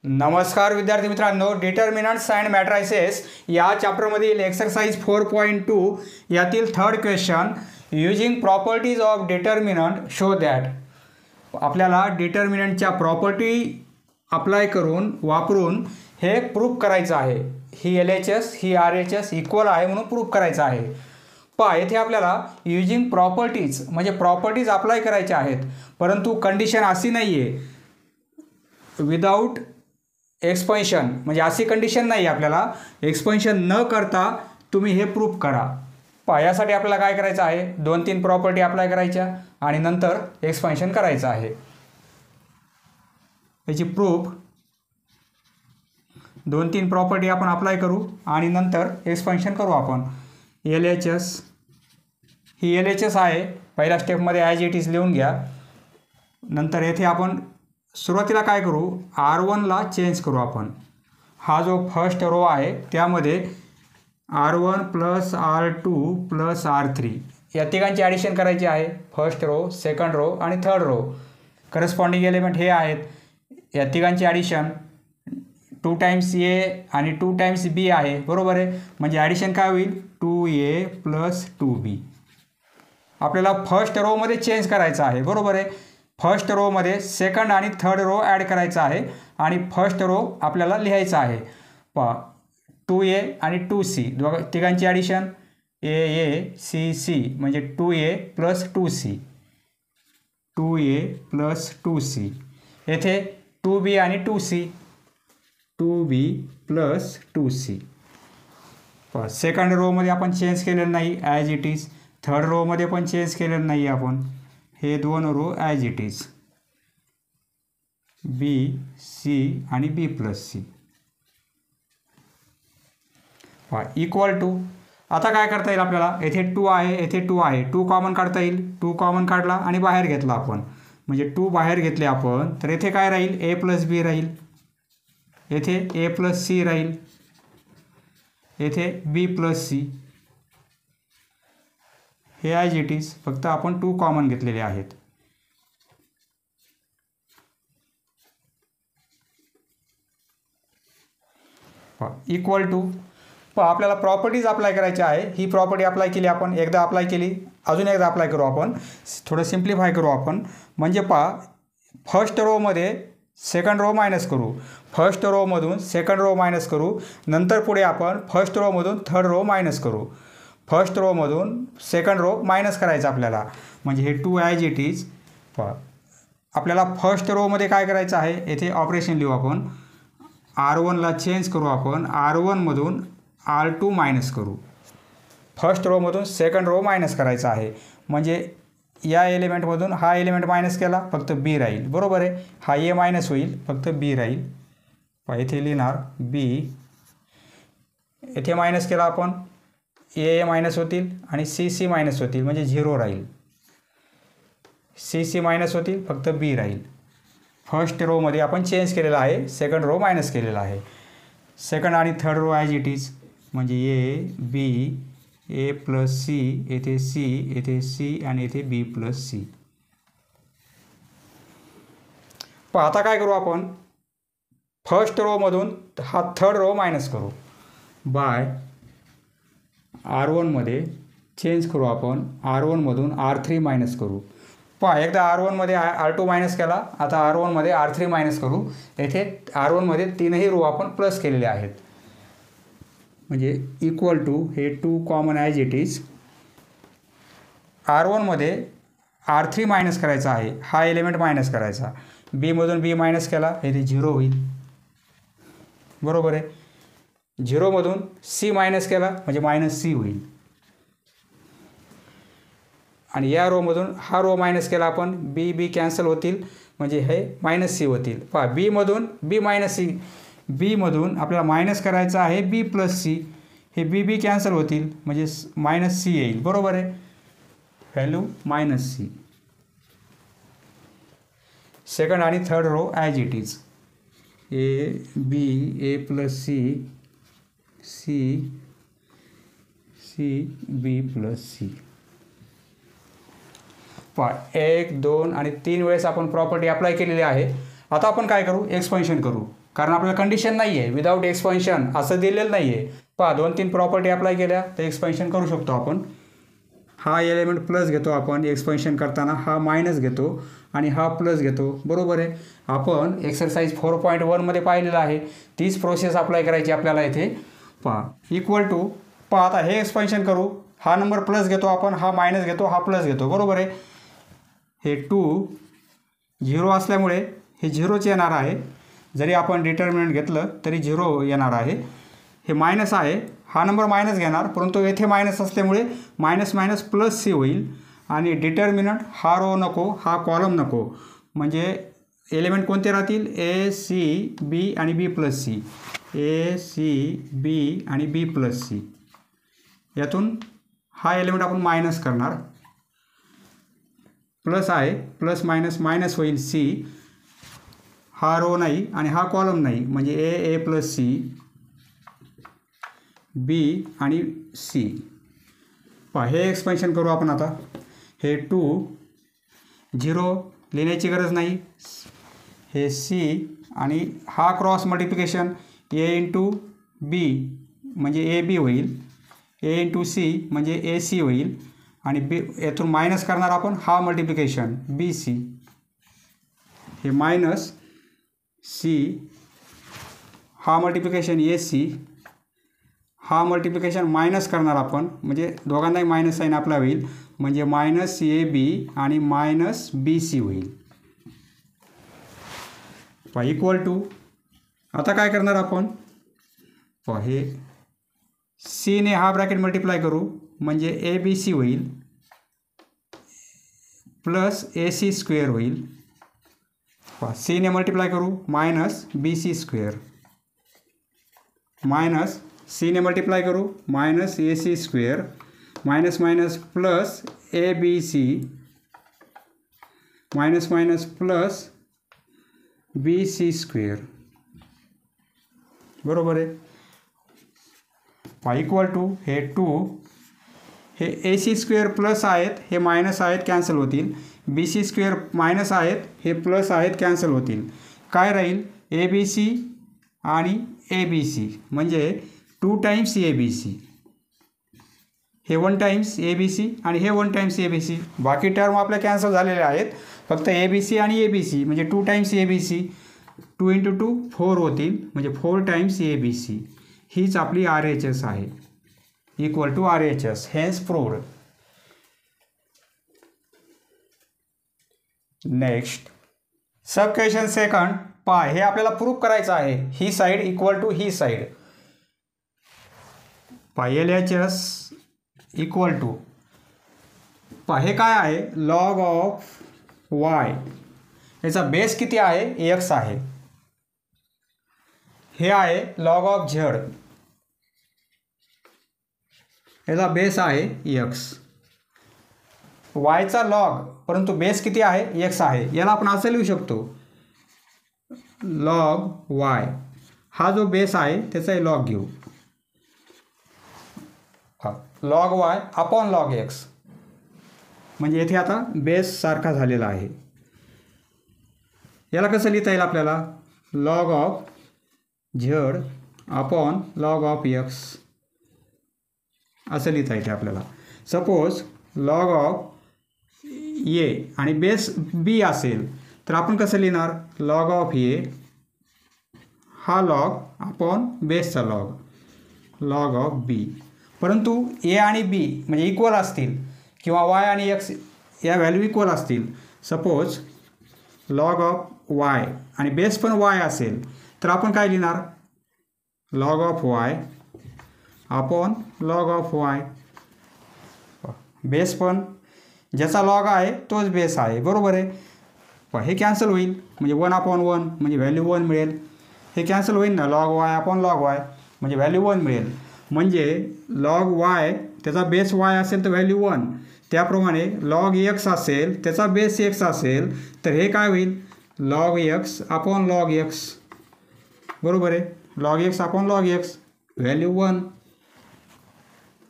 नमस्कार विद्यार्थी मित्रांनो, डिटर्मिनंट्स अँड मॅट्रायसेस या चॅप्टरमधील एक्सरसाइज 4.2 यातील third question using properties of determinant show that. आपल्याला डिटर्मिनंटच्या प्रॉपर्टी अप्लाय करून वापरून हे प्रूफ करायचं आहे. ही LHS ही RHS इक्वल आहे म्हणून प्रूफ करायचं आहे. पहा, येथे आपल्याला यूजिंग प्रॉपर्टीज म्हणजे प्रॉपर्टीज अप्लाय करायच्या आहेत, परंतु कंडिशन अशी नाही आहे विदाऊट एक्सपेन्शन, म्हणजे अशी कंडिशन नाही आहे. आपल्याला एक्सपेन्शन न करता तुम्ही हे प्रूफ करा. पहा, यासाठी आपल्याला काय करायचं आहे, 2-3 प्रॉपर्टी अप्लाय करायच्या आणि नंतर एक्सपेन्शन करायचं आहे. याची प्रूफ 2-3 प्रॉपर्टी आपण अप्लाय करू आणि नंतर एक्सपेन्शन करू आपण. LHS ही LHS आहे, पहिल्या स्टेपमध्ये ॲज इट इज लिहून घ्या. नंतर येथे आपण सुरुवातीला काय करू, R1ला चेंज करू आपण. हा जो फर्स्ट रो आहे त्यामध्ये R1 plus R2 plus R3 या तिघांची ॲडिशन करायची आहे. फर्स्ट रो, सेकंड रो आणि थर्ड रो. करस्पॉन्डिंग एलिमेंट हे आहेत. या तिघांची ॲडिशन 2 टाइम्स A आणि 2 टाइम्स B आहे, बरोबर आहे. म्हणजे ॲडिशन काय होईल, 2A प्लस 2B. आपल्याला फर्स्ट रोमध्ये चेंज करायचं आहे, बरोबर आहे. फर्स्ट रोमध्ये सेकंड आणि थर्ड रो ॲड करायचा आहे आणि फर्स्ट रो आपल्याला लिहायचा आहे. पहा, 2A आणि 2C तिघांची ॲडिशन A, C म्हणजे 2A plus 2C, 2A plus 2C. येथे 2B आणि 2C, 2B प्लस 2C. पहा, सेकंड रोमध्ये आपण चेंज केलेलं नाही, ॲज इट इज. थर्ड रोमध्ये पण चेंज केलेलं नाही आपण. हे 2 row as it is, B, C आणि B प्लस C. पहा, इक्वल टू. आता काय करता येईल आपल्याला, येथे 2 आहे, येथे 2 आहे, 2 कॉमन काढता येईल. 2 कॉमन काढला आणि बाहेर घेतला आपण, म्हणजे 2 बाहेर घेतले आपण, तर येथे काय राहील, A प्लस B राहील. येथे A प्लस C राहील. येथे B प्लस C. हे ॲज इट इज, फक्त आपण 2 कॉमन घेतलेले आहेत. Equal to. पहा, आपल्याला प्रॉपर्टीज अप्लाय करायची आहे. ही प्रॉपर्टी अप्लाय केली आपण, एकदा अप्लाय केली, अजून एकदा अप्लाय करू आपण. थोडं सिम्प्लिफाय करू आपण. म्हणजे पहा, फर्स्ट रोमध्ये सेकंड रो मायनस करू, फर्स्ट रोमधून सेकंड रो मायनस करू, नंतर पुढे आपण फर्स्ट रोमधून थर्ड रो मायनस करू. फर्स्ट रोमधून सेकंड रो मायनस करायचं आपल्याला, म्हणजे हे 2 ॲज इट इज. पहा, आपल्याला फर्स्ट रोमध्ये काय करायचं आहे, येथे ऑपरेशन लिहू आपण. R1ला चेंज करू आपण, R1मधून R2 मायनस करू. फर्स्ट रोमधून सेकंड रो मायनस करायचा आहे, म्हणजे या एलिमेंटमधून हा एलिमेंट मायनस केला, फक्त B राहील, बरोबर आहे. हा A मायनस होईल, फक्त B राहील. पहा, इथे लिहिणार B. येथे मायनस केला आपण, A मायनस होतील आणि C मायनस होतील, म्हणजे 0 राहील. C मायनस होतील, फक्त B राहील. फर्स्ट रोमध्ये आपण चेंज केलेला आहे, सेकंड रो मायनस केलेला आहे. सेकंड आणि third row as it is, म्हणजे A, B, A plus C, येथे C, येथे C आणि येथे B प्लस C. पण आता काय करू आपण, फर्स्ट रोमधून हा थर्ड रो मायनस करू. बाय R1मध्ये चेंज करू आपण, R1मधून R3 मायनस करू. पहा, एकदा R1मध्ये R2 मायनस केला, आता R1मध्ये R3 मायनस करू. येथे R1मध्ये 3ही रो आपण प्लस केलेले आहेत, म्हणजे इक्वल टू. हे 2 कॉमन ॲज इट इज. R1मध्ये R3 मायनस करायचा आहे, हा एलिमेंट मायनस करायचा. Bमधून B मायनस केला, येथे 0 होईल, बरोबर आहे. 0मधून C मायनस केला, म्हणजे मायनस C होईल. आणि या रोमधून हा रो मायनस केला आपण, B कॅन्सल होतील, म्हणजे हे मायनस C होतील. पहा, Bमधून B मायनस C, Bमधून आपल्याला मायनस करायचं आहे B प्लस C. हे B कॅन्सल होतील, म्हणजे मायनस C येईल, बरोबर आहे. Value minus C. सेकंड आणि third row as it is, A plus C, B plus C. पहा, 1, 2 आणि 3 वेळेस आपण प्रॉपर्टी अप्लाय केलेली आहे. आता आपण काय करू, एक्सपेन्शन करू. कारण आपल्याला कंडिशन नाही आहे विदाऊट एक्सपान्शन असं दिलेलं नाही आहे. पहा 2-3 प्रॉपर्टी अप्लाय केल्या तर एक्सपान्शन करू शकतो आपण. हा एलिमेंट प्लस घेतो आपण एक्सपान्शन करताना, हा मायनस घेतो आणि हा प्लस घेतो. बरोबर आहे. आपण एक्सरसाइज 4.1 मध्ये पाहिलेलं आहे. तीच प्रोसेस अप्लाय करायची आपल्याला इथे. पहा इक्वल टू, पहा आता हे एक्सपान्शन करू. हा नंबर प्लस घेतो आपण, हा मायनस घेतो, हा प्लस घेतो. बरोबर आहे. हे 2 0 असल्यामुळे हे 0च येणार आहे. जरी आपण डिटर्मिनंट घेतलं तरी 0 येणार आहे. हे मायनस आहे, हा नंबर मायनस घेणार, परंतु येथे मायनस असल्यामुळे मायनस मायनस प्लस सी होईल. आणि डिटर्मिनंट हा रो नको, हा कॉलम नको. म्हणजे एलिमेंट कोणते राहतील? ए सी बी आणि बी प्लस सी. ए सी बी आणि बी प्लस सी. यातून हा एलिमेंट आपण मायनस करणार. प्लस आहे, प्लस मायनस मायनस होईल सी. हा रो नाही आणि हा कॉलम नाही, म्हणजे ए प्लस सी, बी आणि सी. पहा हे एक्सपान्शन करू आपण आता. हे 2 0 लिहिण्याची गरज नाही. हे सी आणि हा क्रॉस मल्टिप्लिकेशन ए इंटू बी म्हणजे ए बी होईल, ए इंटू सी म्हणजे ए सी होईल. आणि बी यातून मायनस करणार आपण, हा मल्टिप्लिकेशन बी सी. हे मायनस सी, हा मल्टिप्लिकेशन ए सी, हा मल्टिप्लिकेशन मायनस करणार आपण, म्हणजे दोघांनाही मायनस साईन आपला होईल, म्हणजे मायनस ए बी आणि मायनस बी सी होईल. पहा इक्वल टू, आता काय करणार आपण? पहा हे सीने हा ब्रॅकेट मल्टिप्लाय करू, म्हणजे ए बी सी होईल प्लस ए सी स्क्वेअर होईल. पहा सीने मल्टिप्लाय करू, minus B C square, minus सीने मल्टिप्लाय करू, minus A C square, minus minus plus A B C, minus minus plus B C square. बरोबर आहे. पहा इक्वल टू, हे 2, हे ए सी स्क्वेअर प्लस आहेत, हे मायनस आहेत, कॅन्सल होतील. बी सी स्क्वेअर मायनस आहेत, हे प्लस आहेत, कॅन्सल होतील. काय राहील? ए बी सी आणि ए बी सी, म्हणजे 2 टाइम्स ए बी सी. हे 1 टाइम्स ए बी सी आणि हे 1 टाइम्स ए बी सी. बाकी टर्म आपल्या कॅन्सल झालेले आहेत. फक्त ए बी सी आणि ए बी सी, म्हणजे 2 times A B C. 2 into 2 4 होतील, म्हणजे 4 टाइम्स ए बी सी. हीच आपली आर एच एस आहे. Equal to R H S. Hence proved. Next sub question second. पहा हे आपल्याला प्रूव्ह करायचं आहे. ही साईड इक्वल टू ही साईड. पहा L H S equal to, पहा हे काय आहे? Log of y. याचा बेस किती आहे? एक्स आहे. हे आहे लॉग ऑफ झेड, याचा बेस आहे एक्स. वायचा लॉग, परंतु बेस किती आहे? एक्स आहे. याला आपण असं लिहू शकतो, लॉग वाय. हा जो बेस आहे त्याचाही लॉग घेऊ. Log Y upon log x, म्हणजे येथे आता बेस सारखा झालेला आहे. याला कसं लिहिता येईल आपल्याला? Log of Z upon log of x असं लिहिता येते आपल्याला. सपोज लॉग ऑफ ए आणि बेस बी असेल तर आपण कसं लिहिणार? लॉग ऑफ ए हा लॉग अपॉन बेसचा लॉग, लॉग ऑफ बी. परंतु ए आणि बी म्हणजे इक्वल असतील किंवा वाय आणि एक्स या व्हॅल्यू इक्वल असतील. सपोज लॉग ऑफ वाय आणि बेस पण वाय असेल तर आपण काय लिहिणार? Log of Y upon log of Y. Base पण ज्याचा लॉग आहे तोच बेस आहे. बरोबर आहे. हे कॅन्सल होईल, म्हणजे 1 अपॉन 1 म्हणजे व्हॅल्यू 1 मिळेल. हे कॅन्सल होईल ना, log Y upon log Y म्हणजे व्हॅल्यू 1 मिळेल. म्हणजे लॉग वाय त्याचा बेस वाय असेल तर व्हॅल्यू 1. त्याप्रमाणे लॉग एक्स असेल त्याचा बेस एक्स असेल तर हे काय होईल? Log x upon log x. बरोबर आहे. Log x upon log x value 1.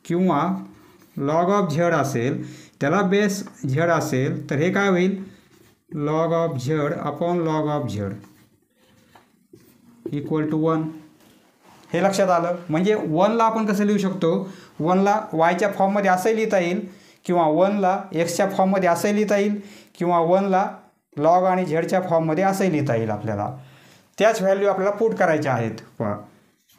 किंवा लॉग ऑफ झेड असेल त्याला बेस झेड असेल तर हे काय होईल? Log of Z upon log of Z. Equal to 1. हे लक्षात आलं. म्हणजे 1ला आपण कसं लिहू शकतो, 1ला वायच्या फॉर्ममध्ये असंही लिहिता येईल, किंवा 1ला एक्सच्या फॉर्ममध्ये असंही लिहिता येईल, किंवा 1ला लॉग आणि झेडच्या फॉर्ममध्ये असंही लिहिता येईल. आपल्याला त्याच व्हॅल्यू आपल्याला पुट करायच्या आहेत. पहा,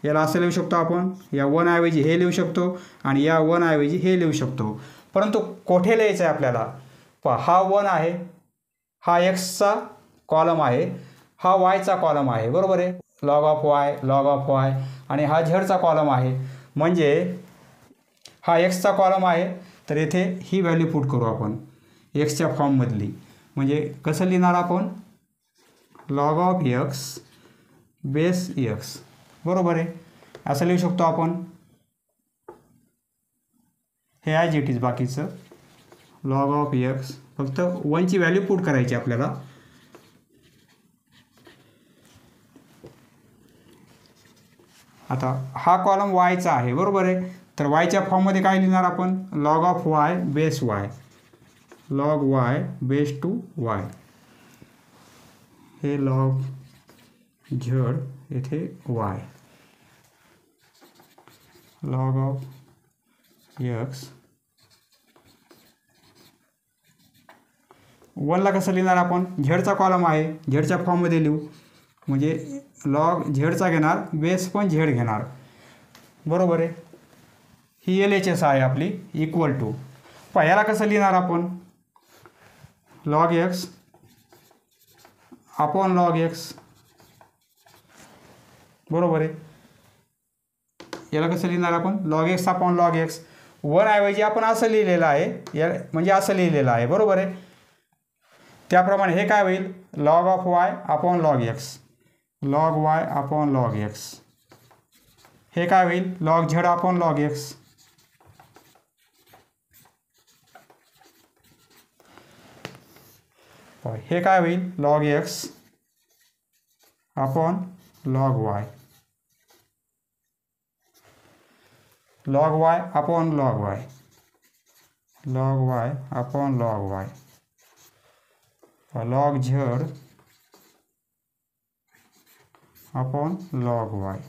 याला असं लिहू शकतो आपण, या 1 ऐवजी हे लिहू शकतो आणि या 1 ऐवजी हे लिहू शकतो. परंतु कोठे लिहायचं आहे आपल्याला? पहा, हा 1 आहे, हा एक्सचा कॉलम आहे, हा वायचा कॉलम आहे, बरोबर आहे. लॉग ऑफ वाय आणि हा झेडचा कॉलम आहे. म्हणजे हा एक्सचा कॉलम आहे, तर येथे ही व्हॅल्यू पुट करू आपण एक्सच्या फॉर्ममधली. म्हणजे कसं लिहिणार आपण? Log of x base x, बरोबर आहे. असं लिहू शकतो आपण. हे ॲज इट इज बाकीचं लॉग ऑफ एक्स, फक्त 1ची व्हॅल्यू पुट करायची आपल्याला. आता हा कॉलम वायचा आहे, बरोबर आहे. तर वायच्या फॉर्ममध्ये काय लिहिणार आपण? Log of Y base Y, log Y base to Y. हे लॉग झेड येथे वाय, लॉग ऑफ एक्स. 1ला कसं लिहिणार आपण? झेडचा कॉलम आहे, झेडच्या फॉर्ममध्ये लिहू. म्हणजे लॉग झेडचा घेणार, बेस पण झेड घेणार, बरोबर आहे. ही LHS आहे आपली, इक्वल टू. याला कसं लिहिणार आपण? Log x upon log x, बरोबर आहे. याला कसं लिहिणार आपण? Log x upon log x. 1 ऐवजी आपण असं लिहिलेलं आहे, म्हणजे असं लिहिलेलं आहे, बरोबर आहे. त्याप्रमाणे हे काय होईल? Log of Y upon log x, log Y upon log x. हे काय होईल? Log Z upon log x. हे काय होईल? Log x upon log Y, log Y upon log Y, log Y upon log Y, log Z upon log Y.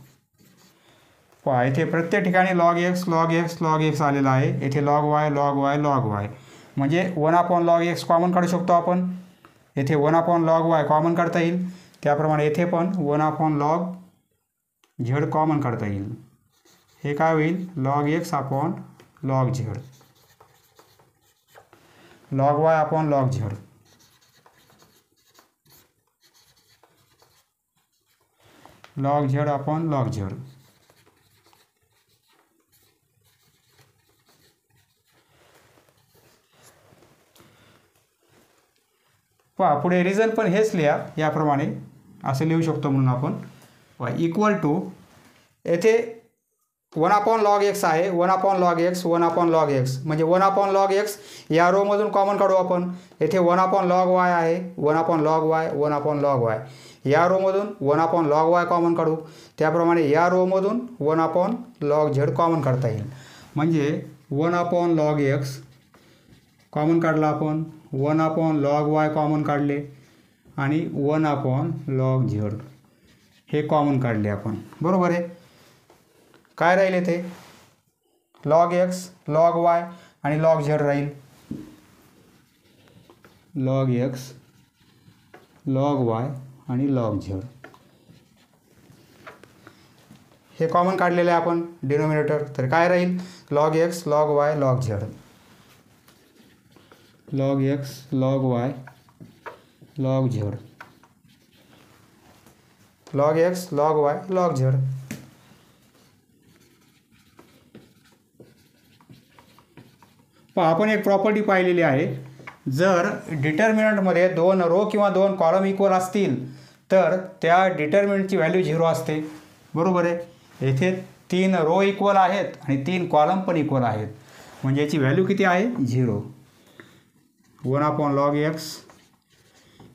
पहा, इथे प्रत्येक ठिकाणी log x log x log x आलेला आहे. येथे log Y log Y log Y. म्हणजे 1 upon log x common काढू शकतो आपण. येथे 1 अपॉन लॉग वाय कॉमन काढता येईल. त्याप्रमाणे येथे पण 1 अपॉन लॉग झेड कॉमन काढता येईल. हे काय होईल? Log x upon log Z, log Y upon log Z, log Z upon log Z. पहा, पुढे रिझन पण हेच लिहा, याप्रमाणे असं लिहू शकतो म्हणून आपण. इक्वल टू, येथे 1 अपॉन लॉग एक्स आहे, 1 upon log x 1 upon log x. म्हणजे 1 अपॉन लॉग एक्स या रोमधून कॉमन काढू आपण. येथे 1 अपॉन लॉग वाय आहे, 1 upon log Y 1 upon log Y. या रोमधून 1 अपॉन लॉग वाय कॉमन काढू. त्याप्रमाणे या रोमधून 1 अपॉन लॉग झेड कॉमन काढता येईल. म्हणजे 1 अपॉन लॉग एक्स कॉमन काढला आपण, 1 अपॉन लॉग वाय कॉमन काढले आणि 1 अपॉन लॉग झेड हे कॉमन काढले आपण, बरोबर आहे. काय राहिले ते? लॉग एक्स लॉग वाय आणि लॉग झेड राहील. लॉग एक्स लॉग वाय आणि लॉग झेड हे कॉमन काढलेले आहे आपण डिनोमिनेटर. तर काय राहील? Log x log Y log Z, log x log Y log Z, log x log Y log Z. पहा, आपण एक प्रॉपर्टी पाहिलेली आहे. जर डिटर्मिनंटमध्ये 2 रो किंवा 2 कॉलम इक्वल असतील तर त्या डिटर्मिनंटची व्हॅल्यू 0 असते, बरोबर आहे. येथे 3 रो इक्वल आहेत आणि 3 कॉलम पण इक्वल आहेत. म्हणजे याची व्हॅल्यू किती आहे? 0. 1 upon log X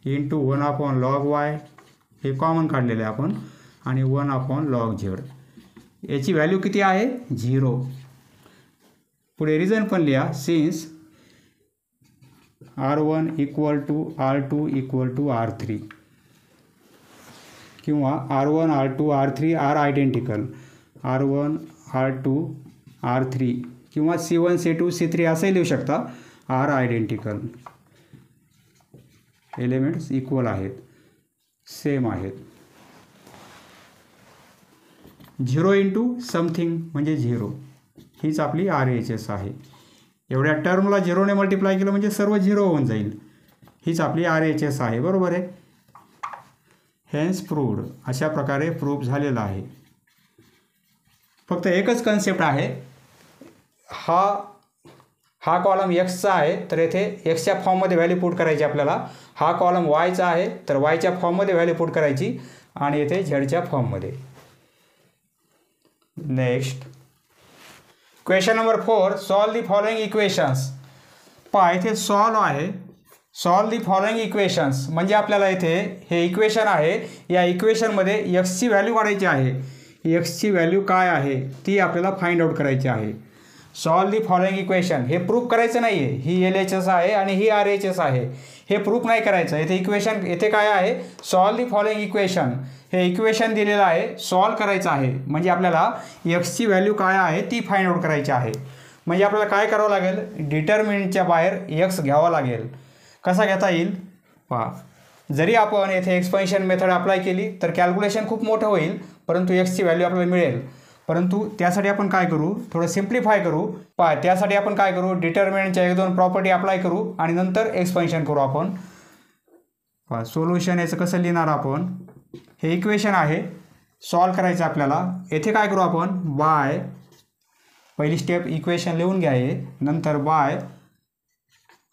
into 1 upon log Y हे कॉमन काढलेले आहे आपण आणि 1 अपॉन लॉग झेड. याची व्हॅल्यू किती आहे? 0. पुढे रिझन पण लिहा. Since R1 equal to R2 equal to R3, किंवा R1 R2 R3 R identical, R1 R2 R3 किंवा C1 C2 C3 असंही लिहू शकता. आर आयडेंटिकल, एलिमेंट्स इक्वल आहेत, सेम आहेत. 0 इंटू समथिंग म्हणजे 0, हीच आपली RHS आहे. एवढ्या टर्मला 0ने मल्टिप्लाय केलं म्हणजे सर्व 0 होऊन जाईल. हीच आपली RHS आहे. बरोबर आहे. हेन्स प्रूव्ड, अशा प्रकारे प्रूव्ह झालेला आहे. फक्त एकच कन्सेप्ट आहे, हा कॉलम एक्सचा आहे तर येथे एक्सच्या फॉर्ममध्ये व्हॅल्यू पुट करायची आपल्याला. हा कॉलम वायचा आहे तर वायच्या फॉर्ममध्ये व्हॅल्यू पुट करायची आणि येथे झेडच्या फॉर्ममध्ये. Next question number 4, solve the following equations. पहा इथे सॉल्व आहे, सॉल्व दी फॉलोइंग इक्वेशन्स म्हणजे आपल्याला इथे हे इक्वेशन आहे, या इक्वेशनमध्ये एक्सची व्हॅल्यू काढायची आहे. एक्सची व्हॅल्यू काय आहे ती आपल्याला फाइंड आउट करायची आहे. सॉल्व दी फॉलोइंग इक्वेशन, हे प्रूफ करायचं नाही आहे. ही LHS आहे आणि ही RHS आहे, हे प्रूफ नाही करायचं. इथे इक्वेशन येथे काय आहे, सॉल्व दी फॉलोइंग इक्वेशन. हे इक्वेशन दिलेलं आहे, सॉल्व करायचं आहे. म्हणजे आपल्याला एक्सची व्हॅल्यू काय आहे ती फाइंड आउट करायची आहे. म्हणजे आपल्याला काय करावं लागेल, डिटर्मिनंटच्या बाहेर एक्स घ्यावा लागेल. कसा घेता येईल पहा. जरी आपण येथे एक्सपेन्शन मेथड अप्लाय केली तर कॅल्क्युलेशन खूप मोठं होईल, परंतु एक्सची व्हॅल्यू आपल्याला मिळेल. परंतु त्यासाठी आपण काय करू, थोडं सिम्प्लिफाय करू. पहा त्यासाठी आपण काय करू, डिटर्मिनंटच्या 1-2 प्रॉपर्टी अप्लाय करू आणि नंतर एक्सपेन्शन करू आपण. पहा सोल्युशन याचं कसं लिहिणार आपण, हे इक्वेशन आहे, सॉल्व करायचं आपल्याला. येथे काय करू आपण, बाय, पहिली स्टेप इक्वेशन लिहून घ्या हे, नंतर बाय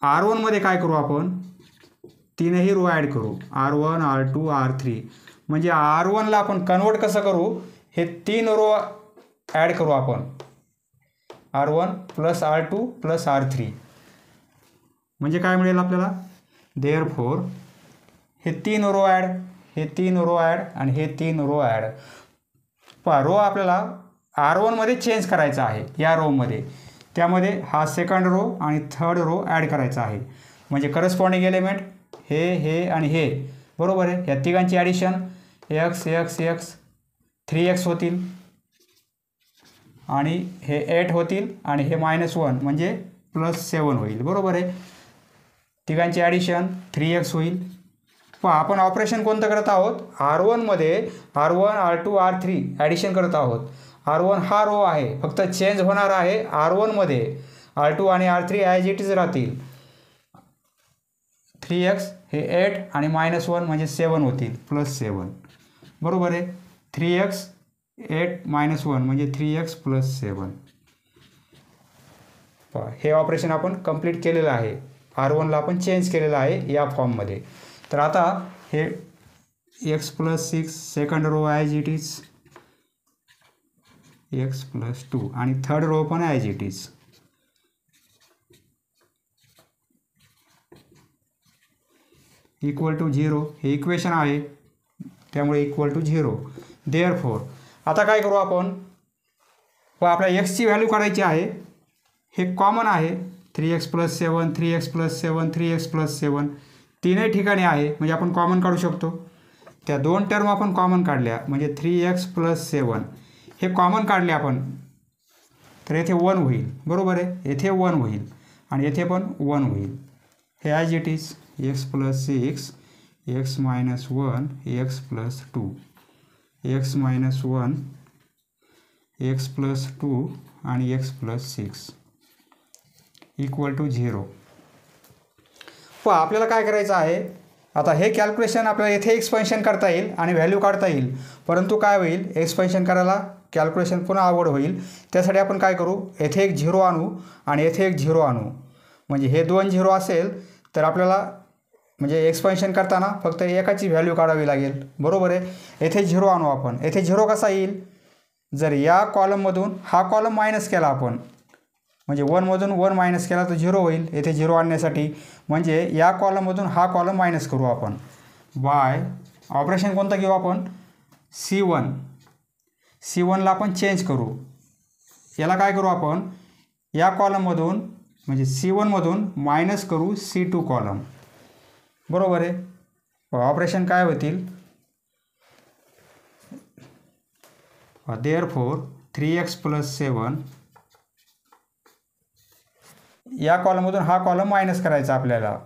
R1 मध्ये काय करू आपण, तीनही रो ॲड करू, R1 R2 R3. म्हणजे R1ला आपण कन्वर्ट कसं करू, हे 3 रो ॲड करू आपण, R1 plus R2 plus R3. म्हणजे काय मिळेल आपल्याला, देअरफॉर हे 3 रो ॲड, हे 3 रो ॲड आणि हे 3 रो ॲड. पहा रो आपल्याला R1 मध्ये चेंज करायचा आहे या रोमध्ये, त्यामध्ये हा सेकंड रो आणि थर्ड रो ॲड करायचा आहे. म्हणजे करस्पॉन्डिंग एलिमेंट हे आणि हे. बरोबर आहे. या तिघांची ॲडिशन x 3x होतील आणि हे 8 होतील आणि हे -1 म्हणजे +7 होईल. बरोबर आहे. तिघांची ॲडिशन 3x होईल. पहा आपण ऑपरेशन कोणतं करत आहोत, R1 मध्ये R1 R2 R3 ॲडिशन करत आहोत. R1 हा रो आहे, फक्त चेंज होणार आहे R1 मध्ये. R2 आणि R3 ॲज इट इज राहतील. 3x हे 8 आणि -1 म्हणजे 7 होतील, +7. बरोबर आहे. 3x 8 -1 म्हणजे 3x + 7. पहा हे ऑपरेशन आपण कंप्लीट केलेलं आहे. R1ला आपण चेंज केलेलं आहे या फॉर्ममध्ये. तर आता हे x + 6 second row as it is, x + 2 आणि थर्ड रो पण as it is. Equal to 0 हे इक्वेशन आहे, त्यामुळे इक्वल टू 0. देअरफॉर आता काय करू आपण, आपल्या एक्सची व्हॅल्यू काढायची आहे. हे कॉमन आहे, 3x + 7 3x + 7 3x + 7 तीनही ठिकाणी आहे, म्हणजे आपण कॉमन काढू शकतो. त्या 2 टर्म आपण कॉमन काढल्या म्हणजे 3x + 7 हे कॉमन काढले आपण, तर येथे 1 होईल. बरोबर आहे. येथे 1 होईल आणि येथे पण 1 होईल. हे as it is x + 6 x - 1 x + 2 x - 1 x + 2 आणि x + 6 इक्वल टू 0. पहा आपल्याला काय करायचं आहे, आता हे कॅल्क्युलेशन आपल्याला येथे एक्सपेन्शन करता येईल आणि व्हॅल्यू काढता येईल. परंतु काय होईल, एक्सपेन्शन करायला कॅल्क्युलेशन पुन्हा अवघड होईल. त्यासाठी आपण काय करू, येथे एक 0 आणू आणि येथे एक 0 आणू. म्हणजे हे 2 0 असेल तर आपल्याला म्हणजे एक्सपेन्शन करताना फक्त एकाची व्हॅल्यू काढावी लागेल. बरोबर आहे. येथे 0 आणू आपण. येथे 0 कसा येईल, जर या कॉलममधून हा कॉलम मायनस केला आपण, म्हणजे 1मधून 1 मायनस केला तर 0 होईल. येथे 0 आणण्यासाठी म्हणजे या कॉलममधून हा कॉलम मायनस करू आपण. बाय ऑपरेशन कोणतं घेऊ आपण, C1ला आपण चेंज करू. याला काय करू आपण, या कॉलममधून म्हणजे C1मधून मायनस करू C2 कॉलम. बरोबर आहे. ऑपरेशन काय होतील, देअरफोर 3x + 7 या कॉलममधून हा कॉलम मायनस करायचा आपल्याला.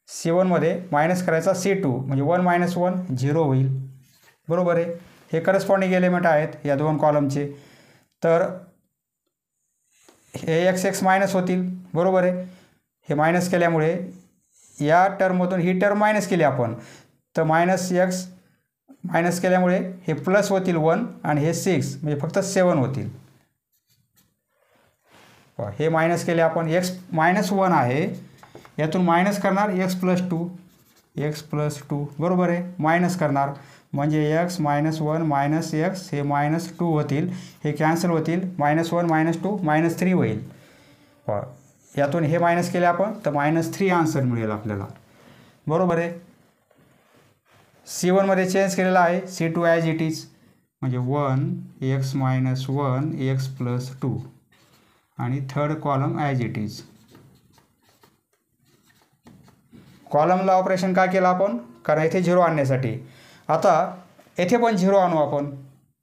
C1मध्ये मायनस करायचा C2 म्हणजे 1 - 1 0 होईल. बरोबर आहे. हे करस्पॉन्डिंग एलिमेंट आहेत या दोन कॉलमचे. तर हे x मायनस होतील. बरोबर आहे. हे मायनस केल्यामुळे या टर्ममधून ही टर्म मायनस केली आपण, तर -x मायनस केल्यामुळे हे प्लस होतील 1 आणि हे 6 म्हणजे फक्त 7 होतील. हे मायनस केले आपण. x -1 आहे, यातून मायनस करणार x + 2 बरोबर आहे. मायनस करणार म्हणजे x - 1 - x हे -2 होतील. हे कॅन्सल होतील. -1 - 2 -3 होईल. यातून हे मायनस केले आपण तर -3 आन्सर मिळेल आपल्याला. बरोबर आहे. C1मध्ये चेंज केलेला आहे. C2 ॲज इट इज म्हणजे 1x - 1 x + 2 आणि third column as it is. कॉलमला operation का केलं आपण? कारण इथे 0 आणण्यासाठी. आता येथे पण 0 आणू आपण.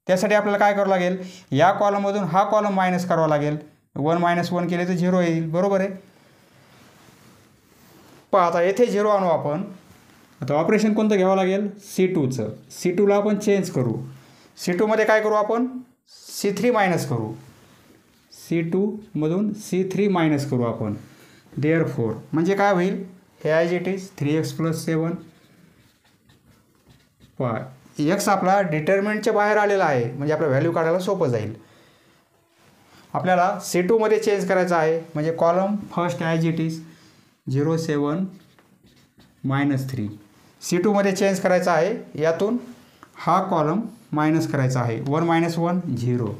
त्यासाठी आपल्याला काय करावं लागेल? या कॉलममधून हा कॉलम मायनस करावा लागेल. 1 - 1 केले तर 0 येईल. बरोबर आहे. पहा आता येथे 0 आणू आपण. आता ऑपरेशन कोणतं घ्यावं लागेल? C2चं. C2ला आपण चेंज करू. C2मध्ये काय करू आपण? C3 मायनस करू. C2मधून C3 मायनस करू आपण. देअरफोर म्हणजे काय होईल? हे ॲज इट इज 3x + 7. पहा x आपला डिटर्मिनंटच्या बाहेर आलेला आहे म्हणजे आपलं व्हॅल्यू काढायला सोपं जाईल. आपल्याला C2मध्ये चेंज करायचं आहे म्हणजे column first as it is 0 7 -3. C2मध्ये चेंज करायचा आहे. यातून हा कॉलम मायनस करायचा आहे. 1 - 1 0.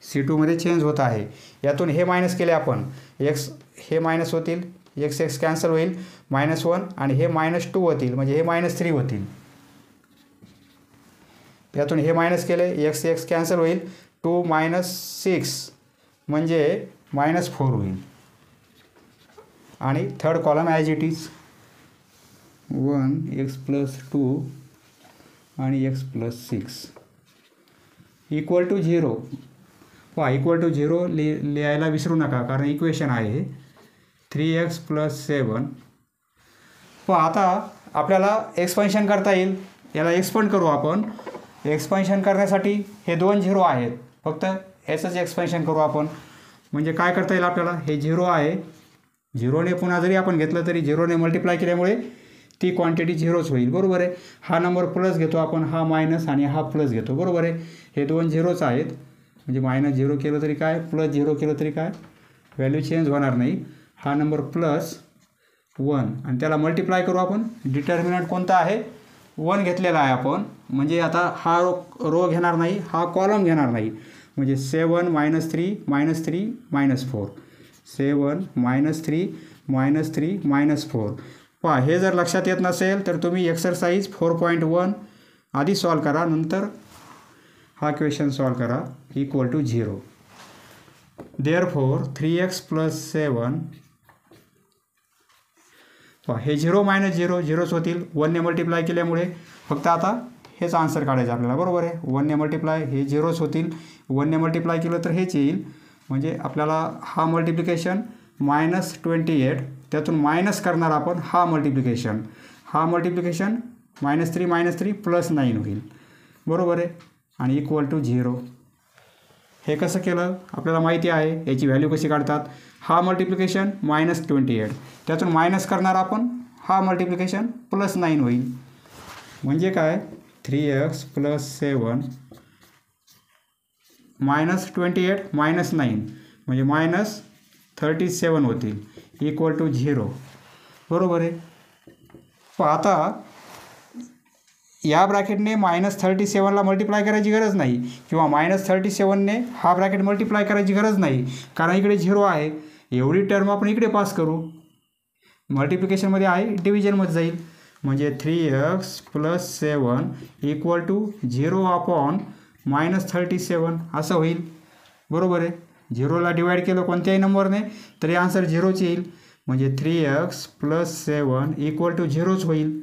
C2मध्ये चेंज होत आहे. यातून हे मायनस केले आपण. x हे मायनस होतील. x कॅन्सल होईल. -1 आणि हे -2 होतील म्हणजे हे -3 होतील. यातून हे मायनस केले. x कॅन्सल होईल. 2 - 6 म्हणजे -4 होईल. आणि third column as it is 1x + 2 आणि x + 6 = 0. पहा =0 लिहायला विसरू नका कारण इक्वेशन आहे हे. 3x + 7. पहा आता आपल्याला एक्सपान्शन करता येईल. याला एक्सपांड करू आपण. एक्सपान्शन करण्यासाठी हे 2 0 आहेत. फक्त याचंच एक्सपान्शन करू आपण. म्हणजे काय करता येईल आपल्याला? हे 0 आहे. 0ने पुन्हा जरी आपण घेतलं तरी 0ने मल्टिप्लाय केल्यामुळे ती क्वांटिटी 0च होईल. बरोबर आहे. हा नंबर प्लस घेतो आपण, हा मायनस आणि हा प्लस घेतो. बरोबर आहे. हे 2 0च आहेत म्हणजे -0 केलं तरी काय, +0 केलं तरी काय, व्हॅल्यू चेंज होणार नाही. हा नंबर +1 आणि त्याला मल्टिप्लाय करू आपण. डिटर्मिनंट कोणता आहे? 1 घेतलेला आहे आपण. म्हणजे आता हा रो घेणार नाही, हा कॉलम घेणार नाही. म्हणजे 7 - 3 -3 -4 7 -3 -3 -4. पहा हे जर लक्षात येत नसेल तर तुम्ही एक्सरसाइज 4.1 आधी सॉल्व करा, नंतर हा क्वेश्चन सॉल्व करा. = 0. Therefore 3x + 7. पहा हे 0 - 0 0च होतील. 1ने मल्टिप्लाय केल्यामुळे फक्त आता हेच आन्सर काढायचं आपल्याला. बरोबर आहे. 1ने मल्टिप्लाय हे 0च होतील. 1ने मल्टिप्लाय केलं तर हेच येईल. म्हणजे आपल्याला हा मल्टिप्लिकेशन -28 त्यातून मायनस करणार आपण हा मल्टिप्लिकेशन. हा मल्टिप्लिकेशन -3 -3 +9 होईल. बरोबर आहे. आणि = 0. हे कसं केलं आपल्याला माहिती आहे. याची व्हॅल्यू कशी काढतात? हा मल्टिप्लिकेशन -28 त्यातून मायनस करणार आपण हा मल्टिप्लिकेशन +9 होईल. म्हणजे काय? 3x + 7 -28 -9 म्हणजे -37 होतील. = 0. बरोबर आहे. पण आता या ब्रॅकेटने -37ला मल्टिप्लाय करायची गरज नाही किंवा -37ने हा ब्रॅकेट मल्टिप्लाय करायची गरज नाही कारण इकडे 0 आहे. एवढी टर्म आपण इकडे पास करू. मल्टिप्लिकेशनमध्ये आहे, डिव्हिजनमध्ये जाईल. म्हणजे 3x + 7 = 0/- 37 असं होईल. बरोबर आहे. 0ला डिवाईड केलं कोणत्याही नंबरने तरी आन्सर 0च येईल. म्हणजे 3x + 7 = 0च होईल.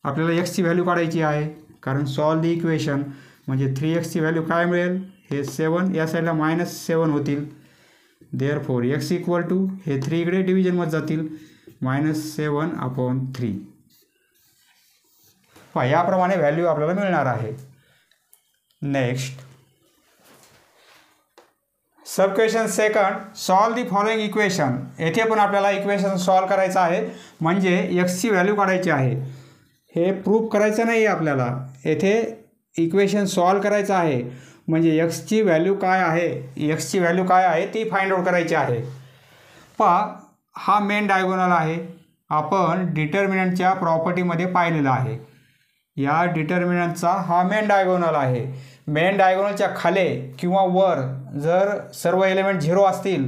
आपल्याला xची व्हॅल्यू काढायची आहे कारण सॉल्व द इक्वेशन. म्हणजे 3x ची व्हॅल्यू काय मिळेल, हे 7 या साईडला -7 होतील. देअरफॉर x इक्वल टू हे 3 इकडे डिव्हिजनमध्ये जातील, -7/3. पहा याप्रमाणे व्हॅल्यू आपल्याला मिळणार आहे. Next sub question second, solve the following equation. येथे पण आपल्याला इक्वेशन सॉल्व करायचं आहे, म्हणजे x ची व्हॅल्यू काढायची आहे. हे प्रूफ करायचं नाही आहे आपल्याला, येथे इक्वेशन सॉल्व करायचं आहे, म्हणजे x ची व्हॅल्यू काय आहे ती फाइंड आउट करायची आहे. पहा हा मेन डायगोनल आहे, आपण डिटर्मिनंटच्या प्रॉपर्टीमध्ये पाहिलेला आहे. या डिटर्मिनंटचा हा मेन डायगोनल आहे. मेन डायगोनलच्या खाली किंवा वर जर सर्व एलिमेंट 0 असतील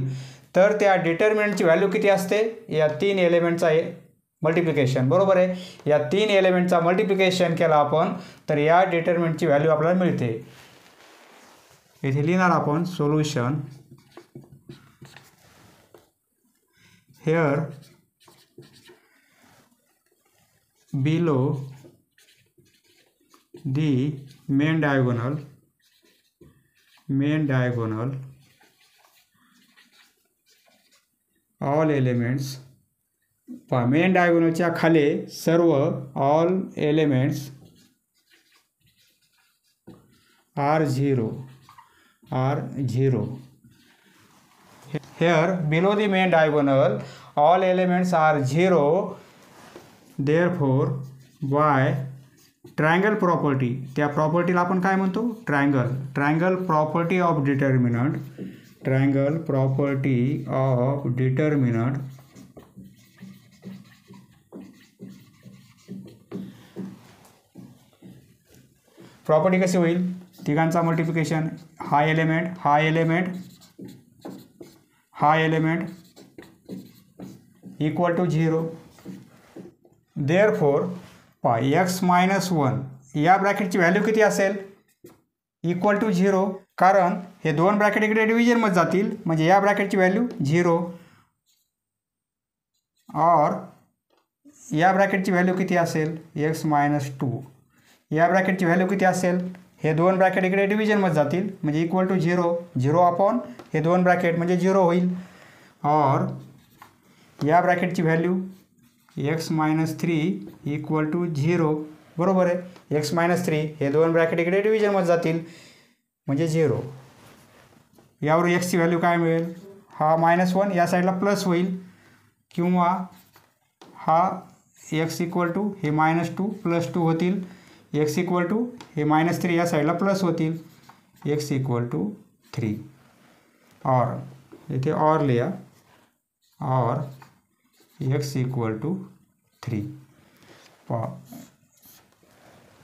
तर त्या डिटर्मिनंटची व्हॅल्यू किती असते, या 3 एलिमेंटचा मल्टिप्लिकेशन. बरोबर आहे, या 3 एलिमेंटचा मल्टिप्लिकेशन केला आपण तर या डिटर्मिनंटची व्हॅल्यू आपल्याला मिळते. इथे लिहिणार आपण solution. Here below the main diagonal all elements. Main डायगोनलच्या खाली सर्व all elements are 0. Here below the main diagonal all elements are 0. Therefore by triangle property, त्या प्रॉपर्टीला आपण काय म्हणतो, triangle property of determinant. Property कशी होईल, तिघांचा मल्टिप्लिकेशन, हा element equal to 0. Therefore x -1 या ब्रॅकेटची व्हॅल्यू किती असेल, इक्वल टू 0. कारण हे दोन ब्रॅकेट इकडे डिव्हिजनमध्ये जातील, म्हणजे या ब्रॅकेटची व्हॅल्यू 0. और या ब्रॅकेटची व्हॅल्यू किती असेल, x -2. या ब्रॅकेटची व्हॅल्यू किती असेल, हे दोन ब्रॅकेट इकडे डिव्हिजनमध्ये जातील, म्हणजे इक्वल टू 0 अपॉन हे दोन ब्रॅकेट म्हणजे 0 होईल. और या ब्रॅकेटची व्हॅल्यू x -3 इक्वल टू 0. बरोबर आहे, x -3 हे दोन ब्रॅकेट इकडे डिव्हिजनमध्ये जातील म्हणजे 0. यावर x ची व्हॅल्यू काय मिळेल, हा -1 या साईडला प्लस होईल, किंवा हा x इक्वल टू हे -2 + 2 होतील, x इक्वल टू हे -3 या साईडला प्लस होतील, x इक्वल टू 3. और इथे और लिहा, और x इक्वल टू 3.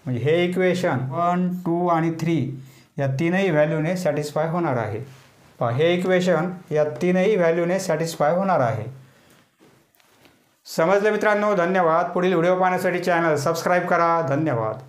म्हणजे हे इक्वेशन 1, 2 आणि 3 या तीनही व्हॅल्यूने सॅटिस्फाय होणार आहे. हे इक्वेशन या तीनही व्हॅल्यूने सॅटिस्फाय होणार आहे. समजलं मित्रांनो, धन्यवाद. पुढील व्हिडिओ पाहण्यासाठी चॅनल सबस्क्राईब करा. धन्यवाद.